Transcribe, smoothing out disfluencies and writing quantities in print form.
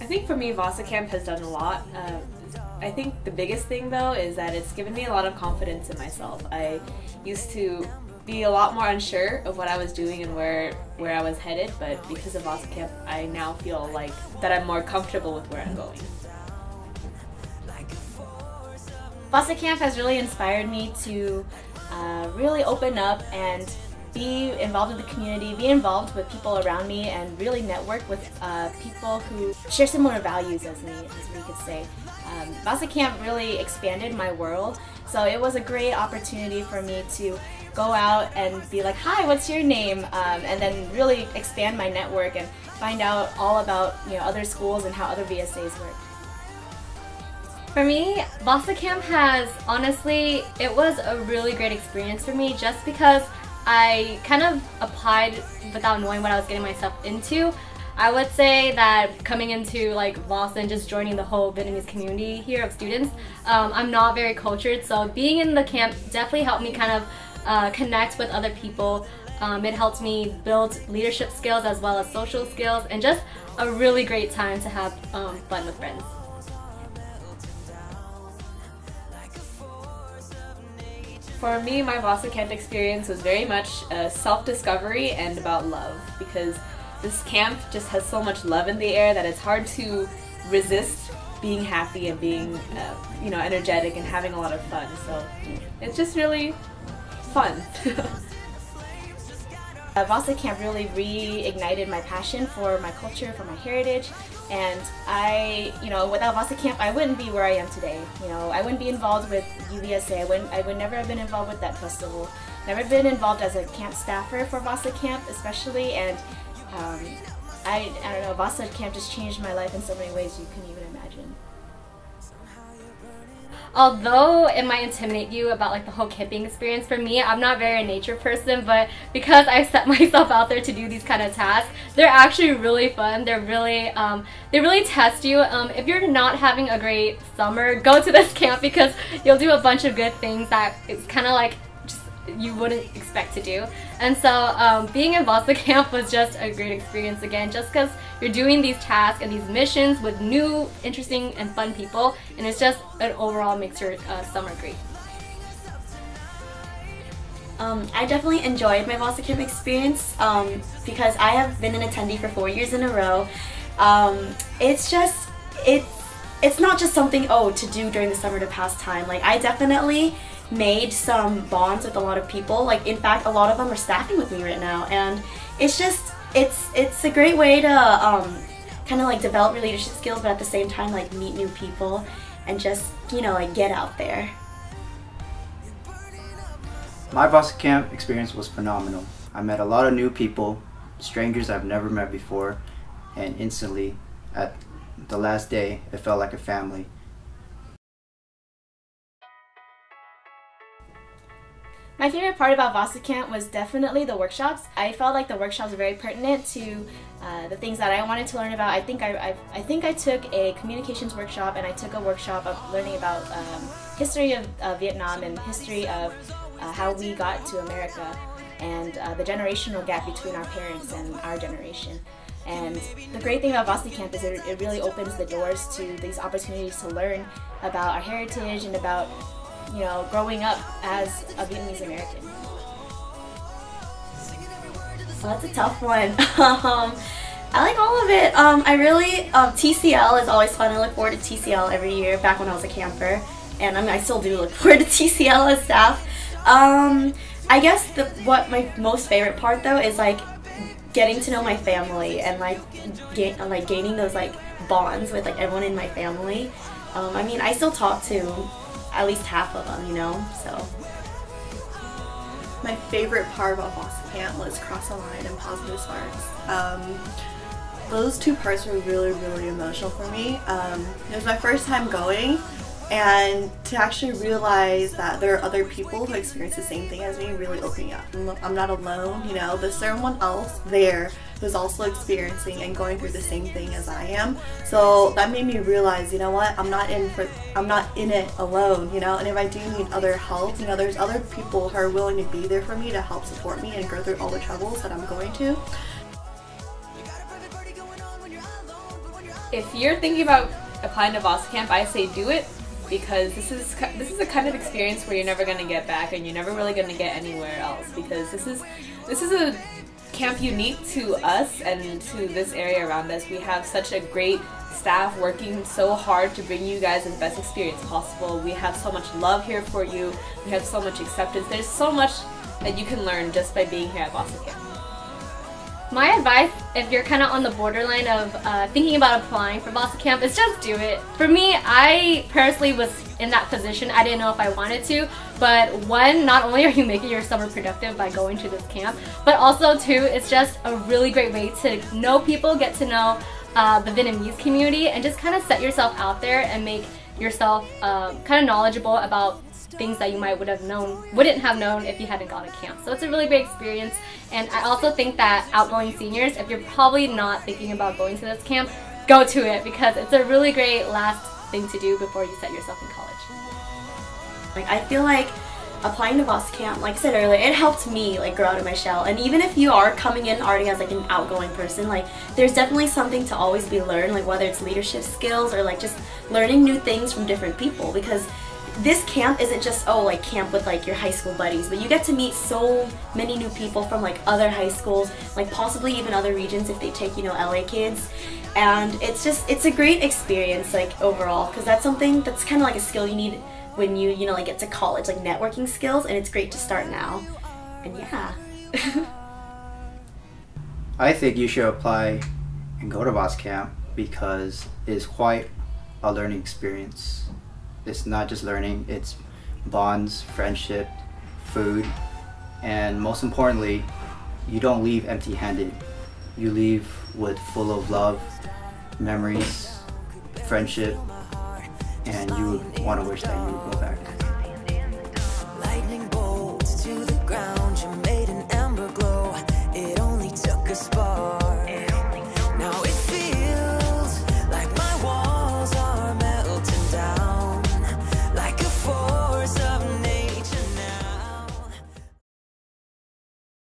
think for me, Vasa Camp has done a lot. I think the biggest thing though is that it's given me a lot of confidence in myself. I used to be a lot more unsure of what I was doing and where I was headed, but because of Vasa Camp, I now feel like that I'm more comfortable with where I'm going. Vasa Camp has really inspired me to really open up and be involved in the community, be involved with people around me, and really network with people who share similar values as me, as we could say. Vasa Camp really expanded my world, so it was a great opportunity for me to go out and be like, hi, what's your name? And then really expand my network and find out all about other schools and how other VSAs work. For me, Vasa Camp honestly, it was a really great experience for me just because I kind of applied without knowing what I was getting myself into. I would say that coming into Vasa and just joining the whole Vietnamese community here of students, I'm not very cultured, so being in the camp definitely helped me kind of connect with other people. It helped me build leadership skills as well as social skills, and just a really great time to have fun with friends. For me, my Vasa Camp experience was very much self-discovery and about love, because this camp just has so much love in the air that it's hard to resist being happy and being energetic and having a lot of fun. So it's just really fun. Vasa Camp really reignited my passion for my culture, for my heritage, and without Vasa Camp, I wouldn't be where I am today. I wouldn't be involved with UVSA. I would never have been involved with that festival. Never been involved as a camp staffer for Vasa Camp, especially, and I don't know, Vasa Camp just changed my life in so many ways you couldn't even imagine. Although it might intimidate you about the whole camping experience, for me, I'm not very a nature person, but because I set myself out there to do these kind of tasks, they're actually really fun. They really test you. If you're not having a great summer, go to this camp because you'll do a bunch of good things that it's kind of you wouldn't expect to do. And so being in Vasa Camp was just a great experience again, just because you're doing these tasks and these missions with new, interesting, and fun people, and it's just an overall makes your summer great. I definitely enjoyed my Vasa Camp experience because I have been an attendee for 4 years in a row. It's not just something to do during the summer to pass time. I definitely made some bonds with a lot of people. In fact, a lot of them are staffing with me right now, and it's a great way to kind of develop your leadership skills, but at the same time meet new people and just get out there. My Vasa Camp experience was phenomenal. I met a lot of new people, strangers I've never met before, and instantly at the last day it felt like a family. My favorite part about Vasa Camp was definitely the workshops. I felt like the workshops were very pertinent to the things that I wanted to learn about. I think I took a communications workshop, and I took a workshop of learning about history of Vietnam and history of how we got to America, and the generational gap between our parents and our generation. And the great thing about Vasa Camp is it really opens the doors to these opportunities to learn about our heritage and about growing up as a Vietnamese American. Well, that's a tough one. I like all of it. TCL is always fun. I look forward to TCL every year, back when I was a camper. And I still do look forward to TCL as staff. I guess what my most favorite part though is getting to know my family and gaining those bonds with everyone in my family. I still talk to at least half of them, so. My favorite part about Vasa Camp was Cross the Line and Positive Sparks. Those two parts were really, really emotional for me. It was my first time going, and to actually realize that there are other people who experience the same thing as me really opened me up. I'm not alone, there's someone else there who's also experiencing and going through the same thing as I am. So that made me realize, what, I'm not in it alone, and if I do need other help, there's other people who are willing to be there for me to help support me and go through all the troubles that I'm going to. if you're thinking about applying to Vossa Camp, I say do it, because this is a kind of experience where you're never going to get back, and you're never really going to get anywhere else, because this is a camp unique to us and to this area around us. We have such a great staff working so hard to bring you guys the best experience possible. We have so much love here for you. We have so much acceptance. There's so much that you can learn just by being here at Vossa Camp. My advice, if you're kind of on the borderline of thinking about applying for Vossa Camp, is just do it. For me, I personally was in that position. I didn't know if I wanted to, but one, not only are you making your summer productive by going to this camp, but also two, it's just a really great way to know people, get to know the Vietnamese community, and just kind of set yourself out there and make yourself kind of knowledgeable about things that you wouldn't have known if you hadn't gone to camp. So it's a really great experience, and I also think that outgoing seniors, if you're probably not thinking about going to this camp, go to it, because it's a really great last thing to do before you set yourself in college. I feel like applying to Vossa Camp, like I said earlier, it helped me grow out of my shell. And even if you are coming in already as an outgoing person, there's definitely something to always be learned, whether it's leadership skills or just learning new things from different people, because this camp isn't just camp with your high school buddies, but you get to meet so many new people from other high schools, possibly even other regions if they take LA kids, and it's a great experience overall, because that's something that's kind of a skill you need when you get to college, networking skills, and it's great to start now. And yeah. I think you should apply and go to Vossa Camp because it's quite a learning experience. It's not just learning, it's bonds, friendship, food, and most importantly, you don't leave empty-handed. You leave with full of love, memories, friendship, and you would want to wish that you would go back.